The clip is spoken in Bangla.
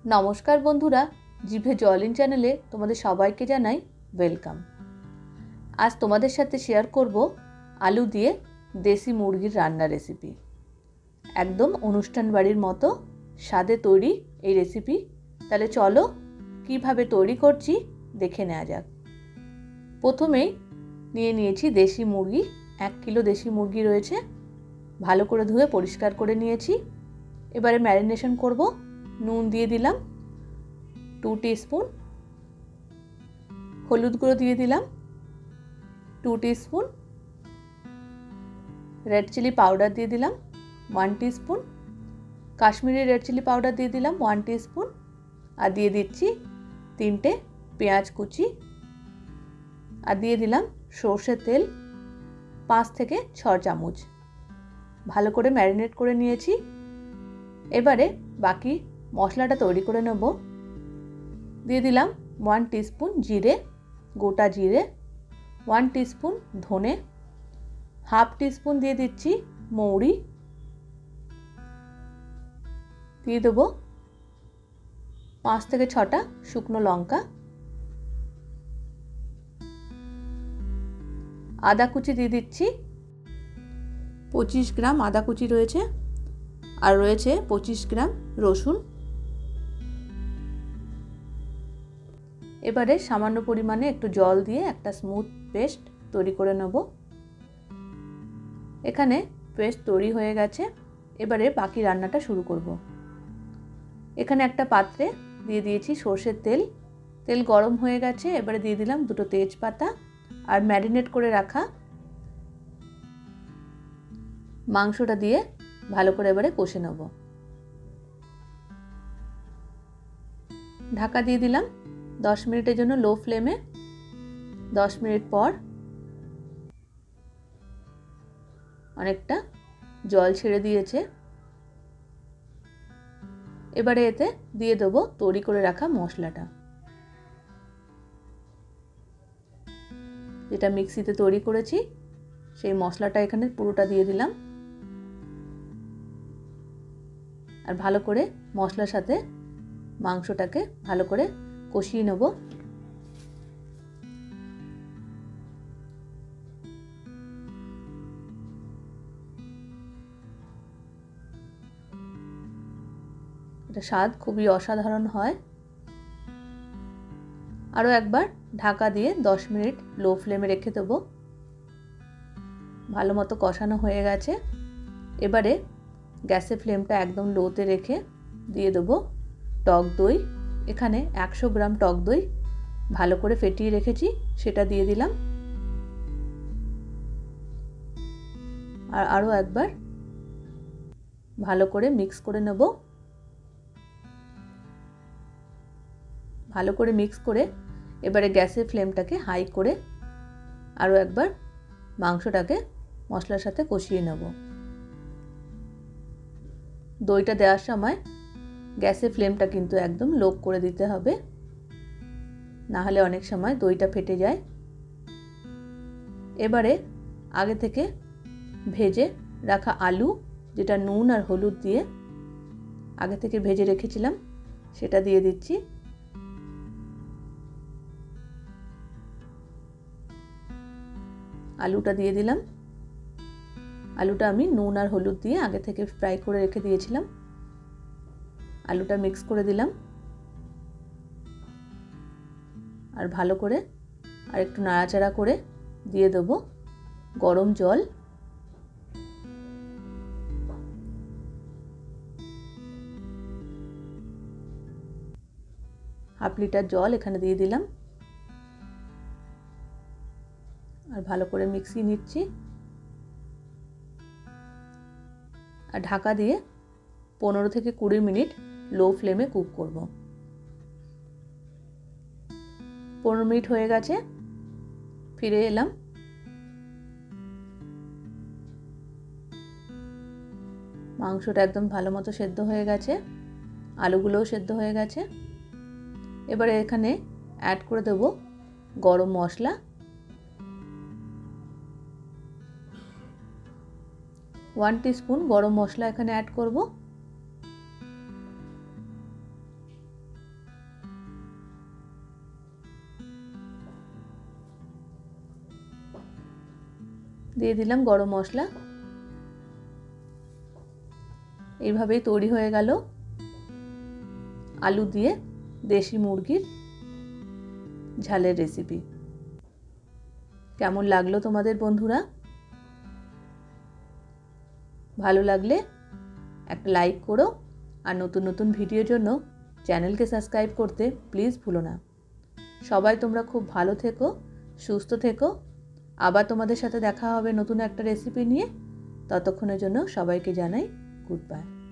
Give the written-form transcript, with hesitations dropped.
নমস্কার বন্ধুরা, জিভে জল ইন চ্যানেলে তোমাদের সবাইকে জানাই ওয়েলকাম। আজ তোমাদের সাথে শেয়ার করব আলু দিয়ে দেশি মুরগির রান্নার রেসিপি। একদম অনুষ্ঠান বাড়ির মতো স্বাদে তৈরি এই রেসিপি। তাহলে চলো কিভাবে তৈরি করছি দেখে নেওয়া যাক। প্রথমেই নিয়েছি দেশি মুরগি। 1 কিলো দেশি মুরগি রয়েছে, ভালো করে ধুয়ে পরিষ্কার করে নিয়েছি। এবারে ম্যারিনেশন করব। নুন দিয়ে দিলাম 2 টিস্পুন, হলুদ গুঁড়ো দিয়ে দিলাম 2 টিস্পুন, রেড চিলি পাউডার দিয়ে দিলাম 1 teaspoon, Kashmiri red chilli powder দিয়ে দিলাম 1 টিস্পুন, আর দিয়ে দিচ্ছি 3টে পেঁয়াজ কুচি, আর দিয়ে দিলাম সর্ষের তেল 5 থেকে 6 চামচ। ভালো করে ম্যারিনেট করে নিয়েছি। এবারে বাকি মশলাটা তৈরি করে নেব। দিয়ে দিলাম 1 টিস্পুন জিরে, গোটা জিরে, 1 টিস্পুন ধনে, হাফ টিস্পুন দিয়ে দিচ্ছি মৌরি, দিয়ে দেবো 5 থেকে 6টা শুকনো লঙ্কা, আদা কুচি দিয়ে দিচ্ছি 25 গ্রাম আদা কুচি রয়েছে, আর রয়েছে 25 গ্রাম রসুন। এবারে সামান্য পরিমাণে একটু জল দিয়ে একটা স্মুথ পেস্ট তৈরি করে নেব। এখানে পেস্ট তৈরি হয়ে গেছে। এবারে বাকি রান্নাটা শুরু করব। এখানে একটা পাত্রে দিয়ে দিয়েছি সর্ষের তেল। তেল গরম হয়ে গেছে। এবারে দিয়ে দিলাম 2টো তেজপাতা আর ম্যারিনেট করে রাখা মাংসটা দিয়ে ভালো করে এবারে কষে নেব। ঢাকা দিয়ে দিলাম 10 মিনিটের জন্য লো ফ্লেমে। 10 মিনিট পর অনেকটা জল ছেড়ে দিয়েছে। এবারে এতে দিয়ে দেবো তৈরি করে রাখা মশলাটা, যেটা মিক্সিতে তৈরি করেছি। সেই মশলাটা এখানে পুরোটা দিয়ে দিলাম, আর ভালো করে মশলার সাথে মাংসটাকে ভালো করে কষিয়ে নেব। এটা স্বাদ খুবই অসাধারণ হয়। আরও একবার ঢাকা দিয়ে 10 মিনিট লো ফ্লেমে রেখে দেবো। ভালো মতো কষানো হয়ে গেছে। এবারে গ্যাসের ফ্লেমটা একদম লোতে রেখে দিয়ে দেবো টক দই। এখানে 100 গ্রাম টক দই ভালো করে ফেটিয়ে রেখেছি, সেটা দিয়ে দিলাম। আর আরও একবার ভালো করে মিক্স করে নেব। ভালো করে মিক্স করে এবারে গ্যাসের ফ্লেমটাকে হাই করে আরও একবার মাংসটাকে মশলার সাথে কষিয়ে নেব। দইটা দেওয়ার সময় গ্যাসের ফ্লেমটা কিন্তু একদম লো করে দিতে হবে, না হলে অনেক সময় দইটা ফেটে যায়। এবারে আগে থেকে ভেজে রাখা আলু, যেটা নুন আর হলুদ দিয়ে আগে থেকে ভেজে রেখেছিলাম, সেটা দিয়ে দিচ্ছি। আলুটা দিয়ে দিলাম। আলুটা আমি নুন আর হলুদ দিয়ে আগে থেকে ফ্রাই করে রেখে দিয়েছিলাম। আলুটা মিক্স করে দিলাম, আর ভালো করে আর একটু নাড়াচাড়া করে দিয়ে দেবো গরম জল। হাফ লিটার জল এখানে দিয়ে দিলাম, আর ভালো করে মিক্সিয়ে নিচ্ছি। আর ঢাকা দিয়ে 15 থেকে 20 মিনিট লো ফ্লেমে কুক করব। 15 মিনিট হয়ে গেছে, ফিরে এলাম। মাংসটা একদম ভালো মতো সেদ্ধ হয়ে গেছে, আলুগুলোও সেদ্ধ হয়ে গেছে। এবারে এখানে অ্যাড করে দেব গরম মশলা, 1 টিস্পুন গরম মশলা এখানে অ্যাড করব। দিয়ে দিলাম গরম মশলা। এইভাবেই তৈরি হয়ে গেল আলু দিয়ে দেশি মুরগির ঝালের রেসিপি। কেমন লাগলো তোমাদের বন্ধুরা? ভালো লাগলে একটা লাইক করো, আর নতুন নতুন ভিডিওর জন্য চ্যানেলকে সাবস্ক্রাইব করতে প্লিজ ভুলো না। সবাই তোমরা খুব ভালো থেকো, সুস্থ থেকো। আবার তোমাদের সাথে দেখা হবে নতুন একটা রেসিপি নিয়ে। ততক্ষণের জন্য সবাইকে জানাই গুড বাই।